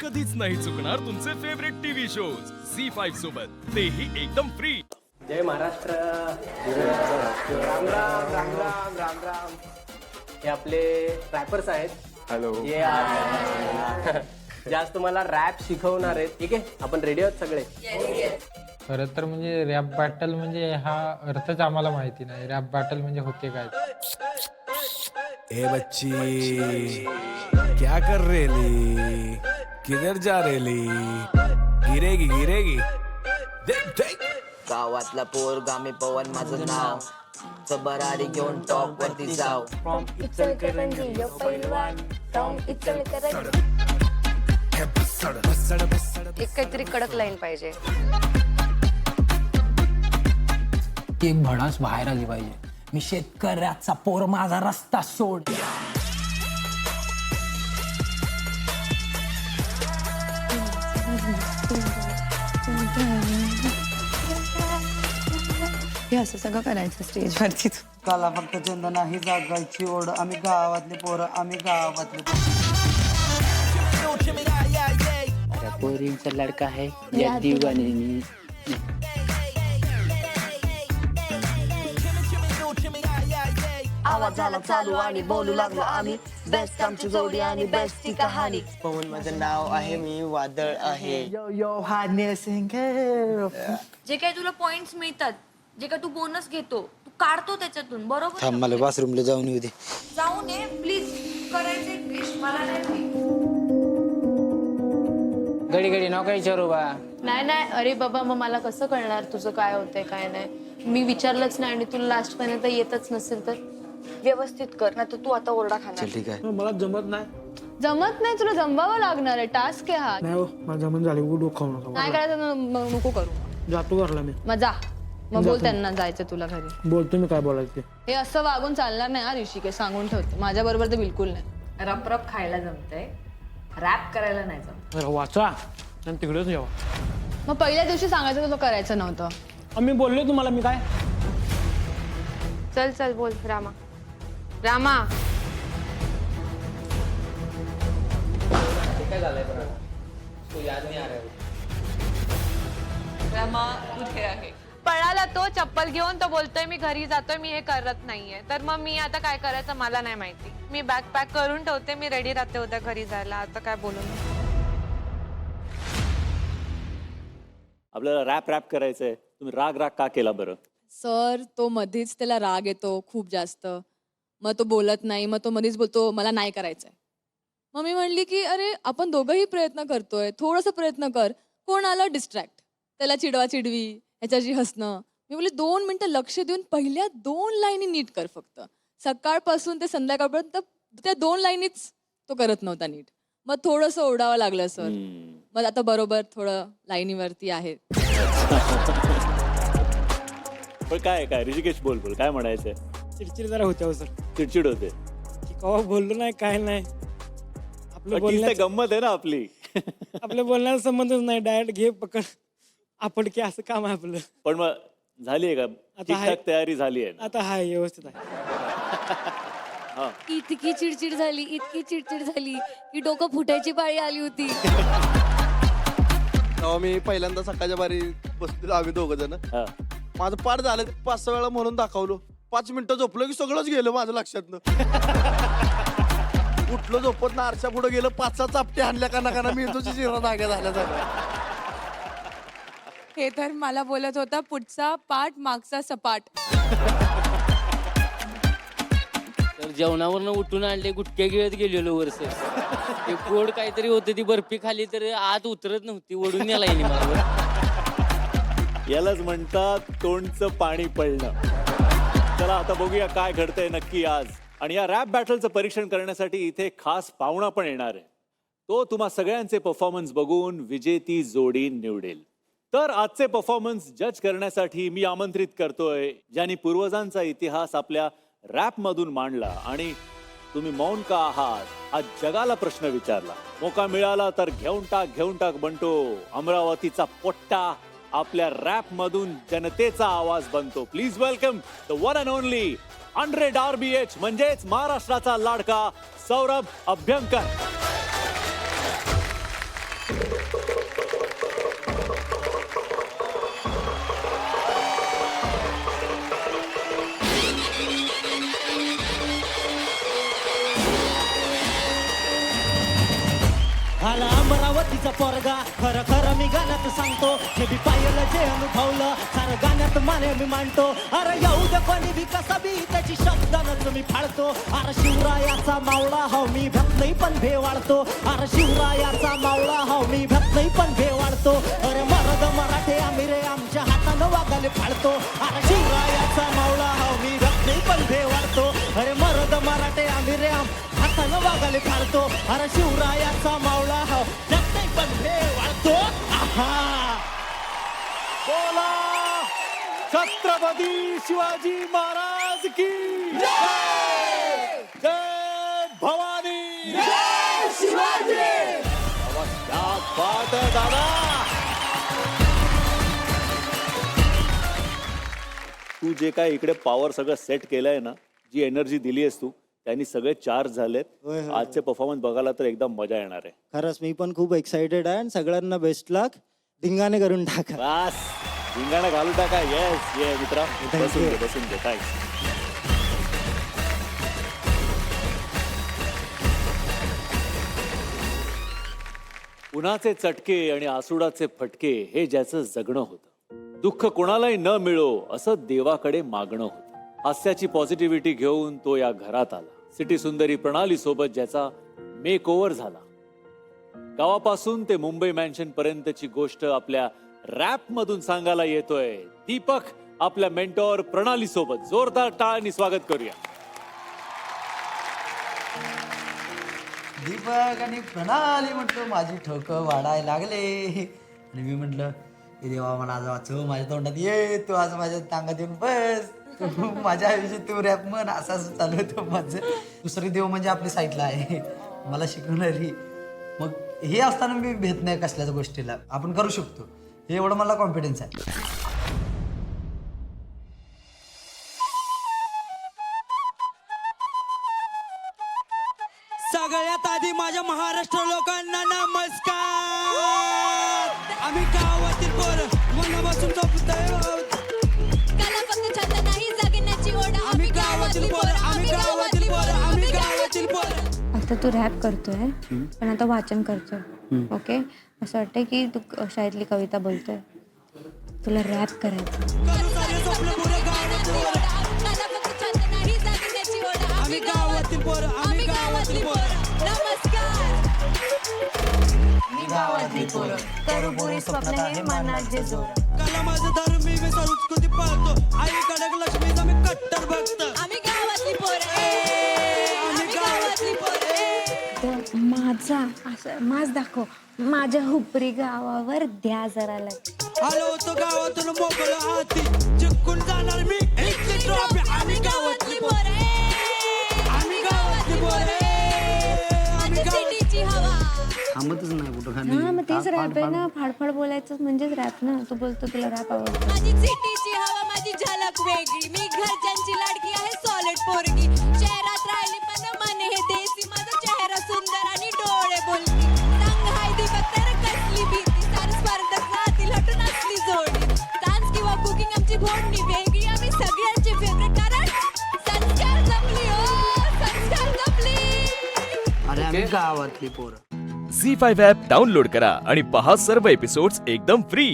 कधीच नाही चुकणार तुमचे फेवरेट टीव्ही शोज झी5 सोबत, तेही एकदम फ्री. जय महाराष्ट्र. राम राम राम राम राम राम. हे आपले रॅपर्स आहेत. हॅलो. हे जे आज तुम्हाला रॅप शिकवणार आहेत. ठीक आहे, आपण रेडी आहोत सगळे? खरं तर म्हणजे रॅप बॅटल म्हणजे हा अर्थच आम्हाला माहिती नाही. रॅप बॅटल म्हणजे होते काय. ए बच्ची क्या कर रेली, किधर जा रेली, गिरेगी गिरेगी देख देख. गावातला पोरगा मी पवन माझं नाव, सबरारी घेऊन टॉप वरती जाव. फ्रॉम इचलकरंजी यो पैलवान, फ्रॉम इचलकरंजी. एक काहीतरी कडक लाईन पाहिजे. एक भडास बाहेर आली पाहिजे. मी शेतकऱ्याचा पोर, माझा रस्ता सोड. हे असं सगळं करायचं स्टेजवरती. काला फक्त चंद नाही जागायची ओढ. आम्ही गावातले पोरं, आम्ही गावातले पोरींचा लडका आहे या दिवाणी. आवाज झाला चालू आणि बोलू लागलो आम्ही, बेस्ट आमची जोडी आणि बेस्ट ती कहाणी. पवन माझं नाव आहे, मी वादळ आहे. यो यो हाने सिंग. जे काही तुला पॉइंट्स मिळतात, जे काही तू बोनस घेतो, तू काढतो त्याच्यातून, बरोबर? थांब मला बाथरूमला जाऊन येऊ दे. जाऊ नये प्लीज. करायचं एक डिश मला नाही. घडी घडी नका विचारू बा. नाही नाही, अरे बाबा, मग मला कसं कळणार तुझं काय होतंय काय नाही. मी विचारलंच नाही आणि तुला लास्ट पर्यंत येतच नसेल तर व्यवस्थित कर, नाही तर तू आता ओरडा खाणार. ठीक आहे. मला जमत नाही. जमत नाही. तुला जमवावं लागणार आहे. टास्क आहे हा. नाही हो, माझं जमत झाले. उडू खाऊ नका. नाही करायचं ना, मग नको करू. जातो घरला मी. मग जा. मग बोल त्यांना जायचं तुला घरी. बोलतो मी काय बोलायचं. हे असं वागून चालणार नाही हा ऋषिकेश, सांगून ठेवते. माझ्या बरोबर तर बिलकुल नाही. रप खायला जमतंय, रॅप करायला नाही जमत. वाचा आणि तिकडेच जेवा. मग पहिल्या दिवशी सांगायचं तुला करायचं नव्हतं. मी बोललो तुम्हाला. मी काय चल चल बोल. रामा रामा. रामा कुठे आहे? पळाला तो चप्पल घेऊन. तो बोलतोय मी घरी जातोय, मी हे करत नाहीये. तर मग मी आता काय करायचं मला नाही माहिती. मी बॅग पॅक करून ठेवते, मी रेडी राहते उद्या घरी जायला. आता काय बोलू मी. आपल्याला रॅप करायचंय. तुम्ही राग का केला बरं? सर, तो मध्येच त्याला राग येतो खूप जास्त. मग तो बोलत नाही. मग तो मध्येच बोलतो मला नाही करायचंय. मग मी म्हणली की अरे आपण दोघंही प्रयत्न करतोय, थोडासा प्रयत्न कर. कोण आलं डिस्ट्रॅक्ट. त्याला चिडवा चिडवी, ह्याच्याशी हसणं. मी बोलले 2 मिनिटं लक्ष देऊन पहिल्या 2 लाईनी नीट कर फक्त. सकाळपासून ते संध्याकाळपर्यंत त्या 2 लाईनीच तो करत नव्हता नीट. मग थोडंसं ओरडावं लागलं सर. मग आता बरोबर थोडं लाईनीवरती आहे. पण काय ऋषिकेश बोल काय म्हणायचंय? चिडचिड जरा होत्या सर. चिडचिड होते. कवा बोललो नाही काय नाही. आपलं बोलण्यात गंमत आहे ना आपली. आपल्या बोलण्याचा संबंधच नाही. डायरेक्ट घे पकड आपण की असं काम आहे आपलं. पण मग झालीये का ठीक-ठाक तयारी झाली आहे? आता हाय व्यवस्थित आहे. इतकी चिडचिड झाली, इतकी चिडचिड झाली की डोकं फुटायची पाळी आली होती. तेव्हा मी पहिल्यांदा सकाळच्या बारी बसलेलो आम्ही 2 जण. माझं पाठ झालं 5-6 वेळा म्हणून दाखवलो. 5 मिनिटं झोपलो की सगळंच गेलं माझं लक्षातनं. उठलो झोपत ना, आरशा पुढे गेलं, 5-6 चापटे आणल्या काना मेंदूची चिरा धाग्या झाल्या सगळ्या. हे तर मला बोलत होता पुढचा पाठ मागचा सपाट. तर जेवणावरनं उठून आणले, गुटक्या गिळत गेलेलो वरसे. ते गोड काहीतरी होतं, ती बर्फी खाली तर आत उतरत नव्हती, ओढून नेला यालाच म्हणतात तोंडचं पाणी पडणं. चला आता बघूया काय घडतंय नक्की आज. आणि या रॅप बॅटलचं परीक्षण करण्यासाठी इथे खास पाहुणा पण येणार आहे. तो तुम्हा सगळ्यांचे परफॉर्मन्स बघून विजेती जोडी निवडेल. तर आजचे परफॉर्मन्स जज करण्यासाठी मी आमंत्रित करतोय ज्यांनी पूर्वजांचा इतिहास आपल्या रॅप मधून मांडला आणि तुम्ही मौन का आहात हा जगाला प्रश्न विचारला. मौका मिळाला तर घेऊन टाक बनतो. अमरावतीचा पोट्टा आपल्या रॅप मधून जनतेचा आवाज बनतो. Please welcome the one and only 100 RBH म्हणजेच महाराष्ट्राचा लाडका सौरभ अभ्यंकर. आला अमरावतीचा पोरगा खरं खरं मी गाण्यात सांगतो जे बी पाहिलं जे अनुभवलं सारं गाण्यात माने मी मांडतो अरे येऊ दे कोणी बी कसा बी त्याची शब्दानच मी फाडतो अरे शिवरायाचा मावळा हो मी भक्त नाही पण भेवाळतो अरे शिवरायाचा मावळा हो मी भक्त नाही पण भेवाळतो अरे मरद मराठे आम्ही रे आमच्या हातानं वागाले फाडतो अरे शिवरायाचा मावळा हो मी भक्त नाही पण भेवाळतो अरे मरद मराठे आम्ही रे हातानं वागाले फाडतो अरे शिवरायाचा मावळा हो भक्त नाही पण भेवाळतो आहा बोला छत्रपती शिवाजी महाराज की जय जय भवानी जय शिवाजी क्या बात है दादा तू जे काय इकडे पॉवर सगळं सेट केलंय ना जी एनर्जी दिली आहेस तू त्यांनी सगळे चार्ज झालेत आजचे परफॉर्मन्स बघायला तर एकदम मजा येणार आहे खरंच मी पण खूप एक्साइटेड आहे आणि सगळ्यांना बेस्ट लक धिंगाणे करून टाका बस धिंगाणा घालून टाका येस ये मित्रा बसून घे थँक्स उन्हाचे चटके आणि आसुडाचे फटके हे ज्याचं जगणं होतं दुःख कोणालाही न मिळो असं देवाकडे मागणं होतं हास्याची पॉझिटिव्हिटी घेऊन तो या घरात आला सिटी सुंदरी प्रणाली सोबत ज्याचा मेक ओव्हर झाला गावापासून ते मुंबई मॅन्शन पर्यंतची गोष्ट आपल्या रॅप मधून सांगायला येतोय दीपक आपल्या मेंटॉर प्रणाली सोबत जोरदार टाळ्यांनी स्वागत करूया दीपक आणि प्रणाली म्हटलं माझी ठोकं वाढायला लागले आणि मी म्हटलं हे देवा मला आज वाचव माझ्या तोंडात ये तू आज माझ्या टांगात येऊन बस तू माझ्या आयुष्यात तू रॅप म्हण असं असं चालू होतं माझं दुसरी देव म्हणजे आपली साईडला आहे मला शिकवणारी मग हे असताना मी भेट नाही कसल्याच गोष्टीला आपण करू शकतो हे एवढं मला कॉन्फिडन्स आहे सगळ्यात आधी माझ्या महाराष्ट्र लोकांना नमस्कार आम्ही गावातील पोरं मनापासून आता तू रॅप करतोय पण आता वाचन करतोय ओके असं वाटतंय की तू शाळेतली कविता बोलतोय तुला रॅप करायचं करुपुरी स्वप्न हे मनात जे जोर कला माझं धर्म मी संस्कृती पाळतो आई कडक लक्ष्मीचा मी कट्टर भक्त आम्ही गावातली पोरं आम्ही गावातली पोरं माझा असं माझ दाखव माझ्या हुपरी गावावर द्या जरा लक्ष आलो होतो गावातून मोकळं हाती जिंकून जाणार मी एक ट्रॉफी आम्ही गावातली पोरं आम्ही गावातली पोरं आम्ही गावातली हवा थांबतच नाही कुठं हा मग तेच रॅप आहे ना फाडफाड बोलायचं म्हणजेच रॅप ना तू बोलतो तुला रॅप आवडतो माझी सिटीची हवा माझी झलक वेगळी मी घरच्यांची लाडकी आहे सॉलिड पोरगी शहरात राहिली पण मन हे देसी माझा चेहरा सुंदर आणि डोळे बोलकी रंग हाय दीपक तर कसली भीती सार स्पर्धक राहतील हटून असली जोडी डान्स किंवा कुकिंग आमची घोडणी वेगळी आम्ही सगळ्यांचे फेवरेट कारण संस्कार जमली संस्कार जमली अरे आम्ही गावातली पोरं झी5 ॲप डाउनलोड करा आणि पहा सर्व एपिसोड्स एकदम फ्री.